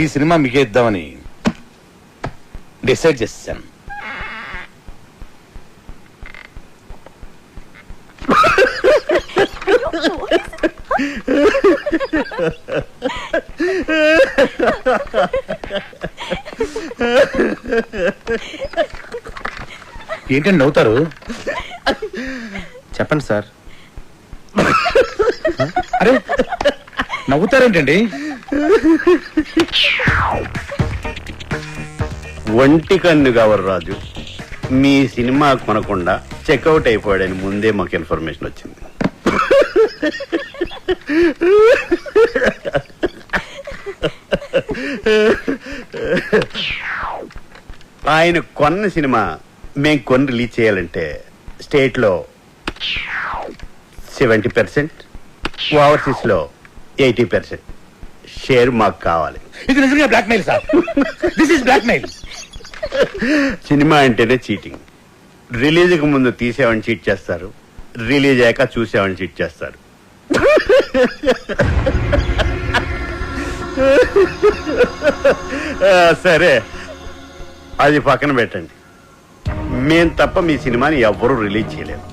ఈ సినిమా మీకే ఇద్దామని డిసైడ్ చేశాను. ఏంటండి నవ్వుతారు? చెప్పండి సార్. అరే నవ్వుతారేంటండి? ఒంటి కన్ను గవర్ రాజు మీ సినిమా కొనకుండా చెక్అవుట్ అయిపోయాడని ముందే మాకు ఇన్ఫర్మేషన్ వచ్చింది. ఆయన కొన్న సినిమా మేము కొని రిలీజ్ చేయాలంటే స్టేట్లో 70%, ఓవర్సీస్ లో 80% షేర్ మాకు కావాలి. ఇది నిజంగా blackmail sir. This is blackmail. Cinema అంటేనే చీటింగ్. రిలీజ్కి ముందు తీసేవాడిని చీట్ చేస్తారు, రిలీజ్ అయ్యాక చూసేవాడిని చీట్ చేస్తారు. సరే అది పక్కన పెట్టండి. మేం తప్ప మీ సినిమాని ఎవ్వరూ రిలీజ్ చేయలేరు.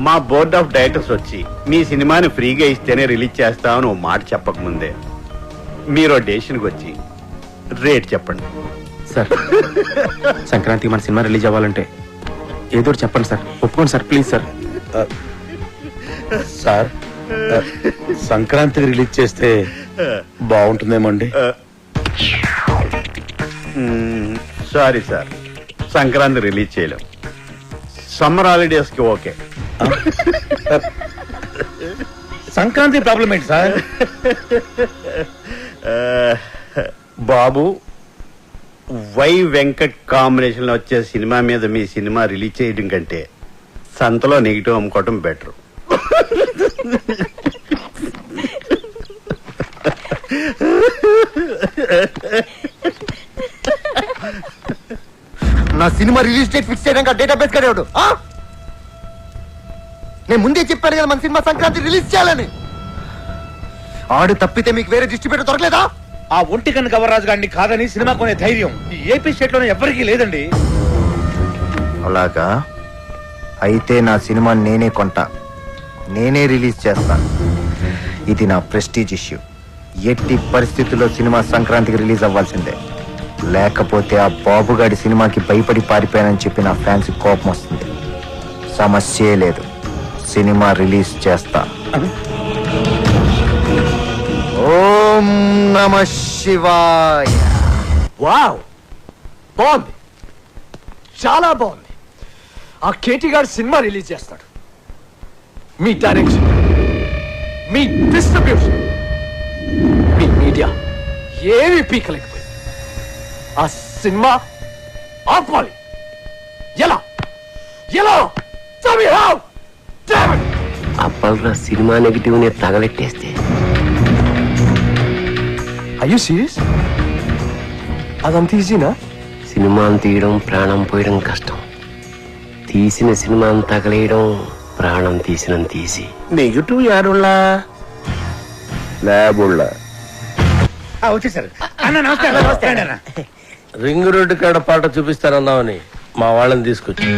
మా బోర్డ్ ఆఫ్ డైరెక్టర్స్ వచ్చి మీ సినిమాని ఫ్రీగా ఇస్తేనే రిలీజ్ చేస్తామని ఓ మాట చెప్పకముందే మీరు డెసిషన్కి వచ్చి రేట్ చెప్పండి. సార్ సంక్రాంతికి మన సినిమా రిలీజ్ అవ్వాలంటే ఏదో చెప్పండి సార్. ఒప్పుకోండి సార్, ప్లీజ్ సార్. సార్ సంక్రాంతికి రిలీజ్ చేస్తే బాగుంటుందేమో అండి. సారీ సార్, సంక్రాంతి రిలీజ్ చేయలేం. సమ్మర్ హాలిడేస్ కి ఓకే. సంక్రాంతి ప్రాబ్లం ఏంటి సార్? బాబు వై వెంకట్ కాంబినేషన్ లో వచ్చే సినిమా మీద మీ సినిమా రిలీజ్ చేయడం కంటే సంతలో నెగిటివ్ అమ్ముకోవటం బెటర్. నా సినిమా రిలీజ్ డేట్ ఫిక్స్ చేయడానికి డేటాబేస్ కడేవాడు. నేను ముందే చెప్పాను కదా మన సినిమా సంక్రాంతి రిలీజ్ చేయాలని. ఆడు తప్పితే మీకు వేరే డిస్ట్రిబ్యూటర్ దొరకలేదా? ఆ ఒంటి కన్ను గవర్రాజు గారిని కాదని సినిమా కొనే ధైర్యం ఈ ఏపీ స్టేట్ లోనే ఎవరికీ లేదండి. అలాగా అయితే నా సినిమా నేనే కొంటా, నేనే రిలీజ్ చేస్తా. ఇది నా ప్రెస్టీజ్ ఇష్యూ. ఎట్టి పరిస్థితుల్లో సినిమా సంక్రాంతికి రిలీజ్ అవ్వాల్సిందే. లేకపోతే ఆ బాబుగాడి సినిమాకి భయపడి పారిపోయానని చెప్పి నా ఫ్యాన్స్ కోపం వస్తుంది. సమస్యే లేదు, సినిమా రిలీజ్ చేస్తా. ఓం నమః శివాయ. వావ్, బాగుంది, చాలా బాగుంది. ఆ కేటీ గారు సినిమా రిలీజ్ చేస్తాడు. మీ డైరెక్షన్, మీ డిస్ట్రిబ్యూషన్, మీ మీడియా ఏమి పీకలేకపోయింది. ఆ సినిమా ఆపాలి. ఎలా ఎలా అప్పల్రా సినిమా నెగిటివ్ ని తగలెట్టేస్తే. Are you serious? అదంత ఈజీనా? సినిమాను తీయడం ప్రాణం పోయడం కష్టం. తీసిన సినిమాను తగలేయడం ప్రాణం తీసినంత ఈజీ. నెగిటివ్ యారుల్లా ల్యాబుల్లా వచ్చేసారు అన్న. నమస్కారం. రింగ్ రోడ్డు కాడ పాట చూపిస్తానన్నావని మా వాళ్ళని తీసుకొచ్చి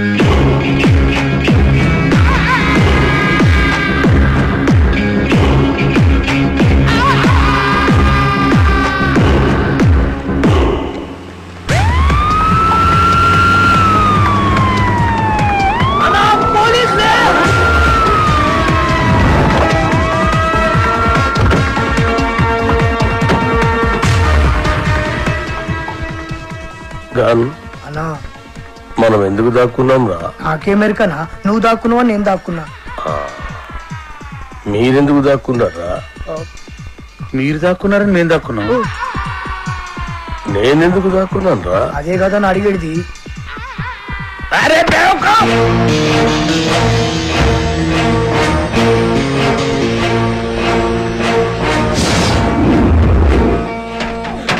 మనం ఎందుకు దాక్కున్నాం రా? నాకేమెరికనా? నువ్వు దాక్కున్నావా నేను దాక్కున్నా? మీరెందుకు దాక్కున్నారా? మీరు దాక్కున్నారని నేను దాక్కున్నాను. నేనెందుకు దాక్కున్నాను రా? అదే కదా అని అడిగేది.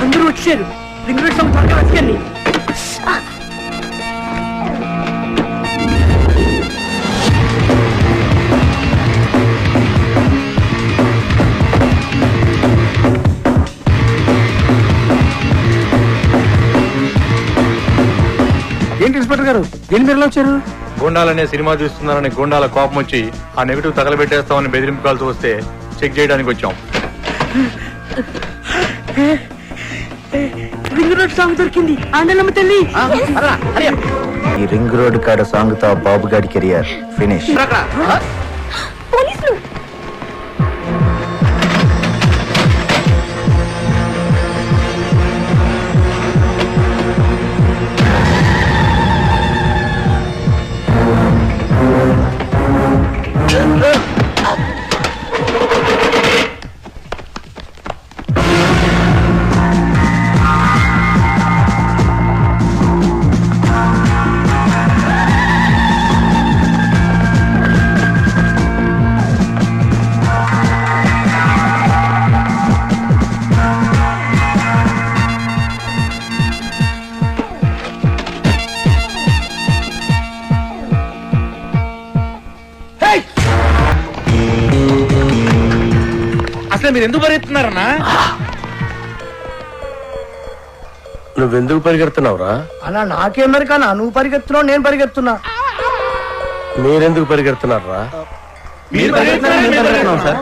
అందరూ వచ్చారు. రింగ్ రోడ్ సమ్ త్వరగా వచ్చేయండి. ఇన్స్పెక్టర్ గారు దీని మీరు వచ్చారు? గుండాలనే సినిమా చూస్తున్నారని గుండాల కోపం వచ్చి ఆ నెగిటివ్ తగలబెట్టేస్తామని బెదిరింపు కాల్సి వస్తే చెక్ చేయడానికి వచ్చాం. రింగ్ రోడ్ సాంగ్ దొరికింది. ఆండలమ్మ తల్లి. ఈ రింగ్ రోడ్ కాడ సాంగ్ తో బాబు గారి కెరియర్ ఫినిష్. పోలీసులు. అసలు మీరు ఎందుకు పరిగెత్తున్నారన్నా? నువ్వెందుకు పరిగెడుతున్నావురా? అలా నాకేం మరి కానా? నువ్వు పరిగెత్తున్నావు, నేను పరిగెత్తున్నా. మీరెందుకు పరిగెడుతున్నారా? మీరు పరిగెత్తున్నాం సార్.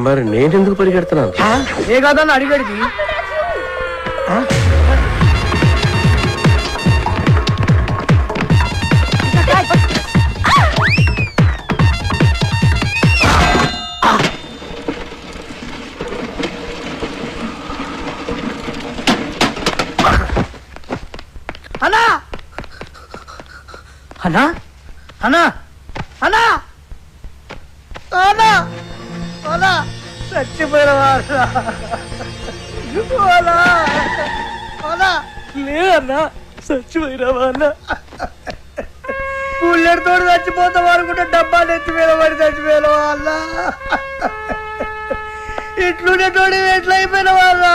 మరి నేనెందుకు పరిగెడుతున్నాను? ఏ కాదని అడిగడికి. అన్నా అన్నా అన్నా అన్నా అన్నా అన్నా చచ్చిపోయిన లేదన్నా, చచ్చిపోయినావా అన్న? పుల్లెడితో చచ్చిపోతాం అనుకుంటే డబ్బాలు ఎత్తిపోయిన పడి చచ్చిపోయినావా అన్న? ఇట్లుండేటోడి ఎట్లా అయిపోయిన వాళ్ళ?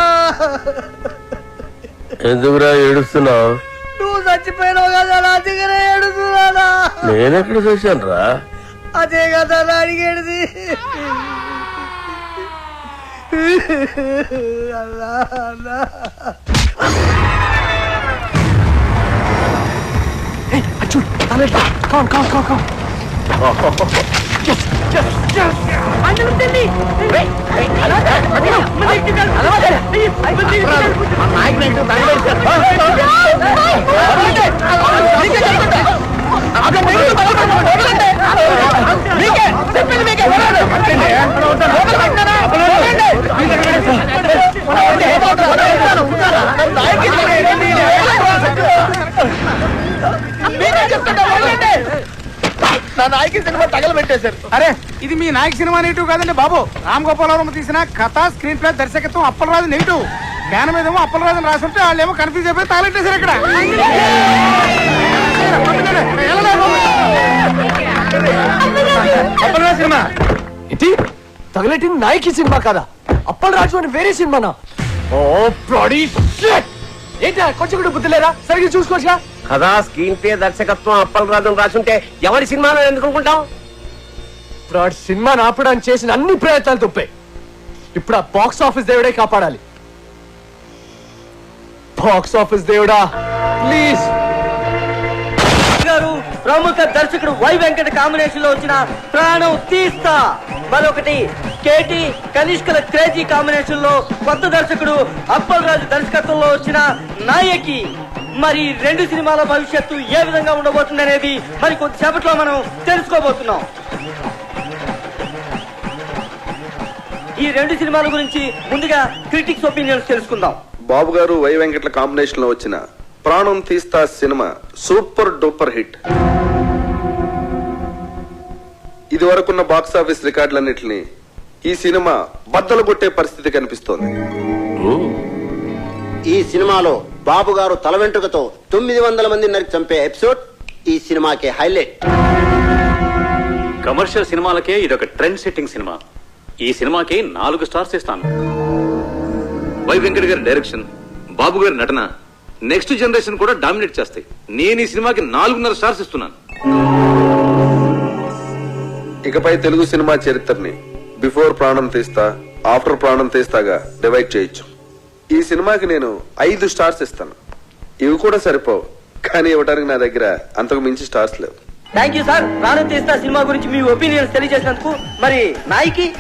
ఎందుకురా ఏడుస్తున్నావు? నువ్వు చచ్చిపోయినావు కదా, నా దగ్గర ఏడుస్తున్నానా? నేనెక్కడ చూశాను రా? అదే కదా నా అడిగేది. అల్లా అల్లా. ఆండలమ్మ తల్లి. నా నాయకి సినిమా తగలబెట్టేశారు. అరే ఇది మీ నాయక సినిమా నెగిటివ్ కాదండి బాబు. రామ్ గోపాలవరం తీసిన కథ, స్క్రీన్ ప్లే, దర్శకత్వం అప్పలరాజు నెగిటివ్. బ్యాన్ మీదేమో అప్పలరాజు రాసి ఉంటే వాళ్ళేమో కన్ఫ్యూజ్ అయిపోయి తగలెట్టేశారు ఇక్కడ. అప్పలరాజు సినిమా ఇది తగలెట్టింది నాయకి సినిమా కదా, అప్పలరాజు అని వేరే సినిమానా? ఓ బ్లడీ షిట్! ఏంటి కొంచెం కూడా బుద్ధి లేదా? సరిగ్గా చూసుకోవచ్చుగా. కదా స్క్రీన్ ప్లే, దర్శకత్వం అప్పలరాజు రాసుంటే ఎవరి సినిమాలో ఎందుకు అనుకుంటాం? ఇప్పుడు ఆ సినిమాని ఆపడానికి చేసిన అన్ని ప్రయత్నాలు తప్పాయి. ఇప్పుడు ఆ బాక్స్ ఆఫీస్ దేవుడే కాపాడాలి. బాక్స్ ఆఫీస్ దేవుడా ప్లీజ్. గారు ప్రముఖ దర్శకుడు వై వెంకట కాంబినేషన్ లో వచ్చిన ప్రాణం తీస్తా, మరొకటి కేటి కనిష్కల క్రేజీ కాంబినేషన్ లో కొత్త దర్శకుడు అప్పలరాజు దర్శకత్వంలో వచ్చిన నాయకి. మరి రెండు సినిమాల భవిష్యత్తు ఏ విధంగా ఉండబోతుంది అనేది మరి కొద్దిసేపట్లో మనం తెలుసుకోబోతున్నాం. ఈ రెండు సినిమాల గురించి ముందుగా క్రిటిక్స్ ఒపీనియన్స్ తెలుసుకుందాం. బాబు గారు వై వెంకట్ల కాంబినేషన్ లో వచ్చిన ప్రాణం తీస్తా సినిమా సూపర్ డూపర్ హిట్. ఇది వరకున్న బాక్స్ ఆఫీస్ రికార్డులన్నింటినీ ఈ సినిమా బద్దలు కొట్టే పరిస్థితి కనిపిస్తోంది. ఈ సినిమాలో బాబు గారు తల వెంట్రుకతో 900 మంది నరికి చంపే ఎపిసోడ్ ఈ సినిమాకే హైలైట్. కమర్షియల్ సినిమాలకే ఇదొక ట్రెండ్ సెట్టింగ్ సినిమా. ఈ సినిమాకి 4 స్టార్స్ ఇస్తాను. వై వెంకట్ గారి డైరెక్షన్, బాబు గారి నటన నెక్స్ట్ జనరేషన్ కూడా డామినేట్ చేస్తాయి. నేను ఈ సినిమాకి 4.5 స్టార్స్ ఇస్తున్నాను. ఇకపై తెలుగు సినిమా చరిత్రని బిఫోర్ ప్రాణం తీస్తా, ఆఫ్టర్ ప్రాణం తీస్తాగా డివైడ్ చేయొచ్చు. ఈ సినిమాకి నేను 5 స్టార్స్ ఇస్తాను. ఇవి కూడా సరిపోవు. కానీ ఇవ్వడానికి నా దగ్గర అంతకు మించి స్టార్స్ లేవు. Thank you sir. ప్రాణం తీస్తా సినిమా గురించి మీ ఒపీనియన్స్ తెలియజేసినందుకు. మరి నాయకి